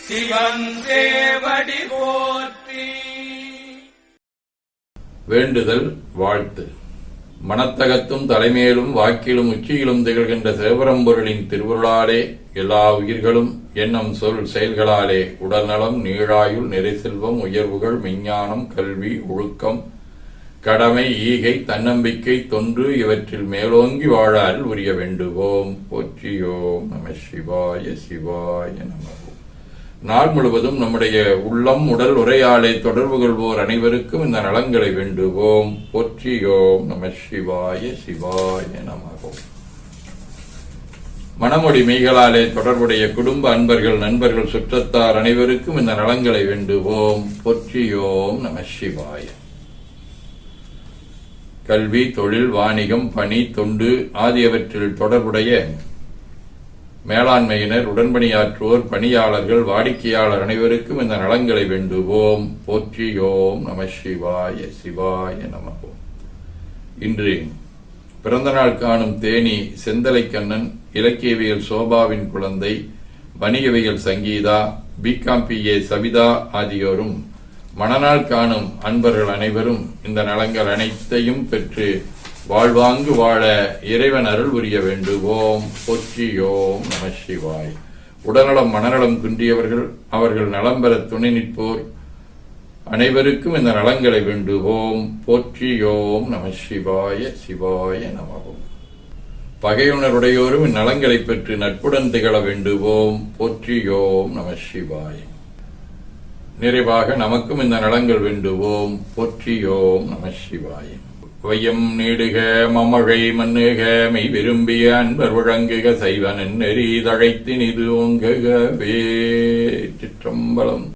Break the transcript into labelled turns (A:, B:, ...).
A: சிவன் சேவடி போற்றி.
B: வேண்டுதல் வாழ்த்து. மனத்தகத்தும் தலைமையிலும் வாக்கிலும் உச்சியிலும் திகழ்கின்ற சிவபரம்பொருளின் திருவுருளாலே எல்லா உயிர்களும் எண்ணம் சொல் செயல்களாலே உடல்நலம், நீழாயுள், நிறைசெல்வம், உயர்வுகள், விஞ்ஞானம், கல்வி, ஒழுக்கம், கடமை, ஈகை, தன்னம்பிக்கை, தொன்று இவற்றில் மேலோங்கி வாழால் உரிய வேண்டுவோம். போற்றியோம் நம சிவாய. சிவாய நம. நாள் முழுவதும் நம்முடைய உள்ளம் உடல் உரையாடை தொடர்பு கொள்வோர் அனைவருக்கும் இந்த நலங்களை வேண்டுவோம். போற்றியோம் நம சிவாய. சிவாய நம. மனமொழி மெய்களாலே தொடர்புடைய குடும்ப அன்பர்கள், நண்பர்கள், சுற்றத்தார் அனைவருக்கும் இந்த நலங்களை வேண்டுவோம். போற்றியோம் நம சிவாய. கல்வி, தொழில், வாணிகம், பணி, தொண்டு ஆகியவற்றில் தொடர்புடைய மேலாண்மையினர், உடன்பணியாற்றுவோர், பணியாளர்கள், வாடிக்கையாளர் அனைவருக்கும் இந்த நலங்களை வேண்டுவோம். போற்றியோம் நம சிவாய. சிவாய நம. இன்று பிறந்தநாள் காணும் தேனி செந்தலைக்கண்ணன், இலக்கியவியல் சோபாவின் குழந்தை, வணிகவியல் சங்கீதா, BCom சவிதா ஆகியோரும், மணநாள் காணும் அன்பர்கள் அனைவரும் இந்த நலங்கள் அனைத்தையும் பெற்று வாழ்வாங்கு வாழ இறைவன் அருள் புரிய வேண்டுவோம். போற்றியோம் நம சிவாய். உடல்நலம், மனநலம் குன்றியவர்கள், அவர்கள் நலம் பெற துணை நிற்போர் அனைவருக்கும் இந்த நலங்களை வேண்டுவோம். போற்றியோம் நம சிவாய. சிவாய நமவோம். பகையுணருடையோரும் இந்நலங்களை பெற்று நட்புடன் திகழ வேண்டுவோம். போற்றியோம் நம சிவாய. நிறைவாக நமக்கும் இந்த நலங்கள் வேண்டுவோம். போற்றியோம் நம சிவாய. வையம் நீடுக மமழை மன்னுக மெய் விரும்பிய அன்பர் வழங்குக செய்வன் நெறி தழைத்தினிது ஓங்குகவே. சிற்றம்பலம்.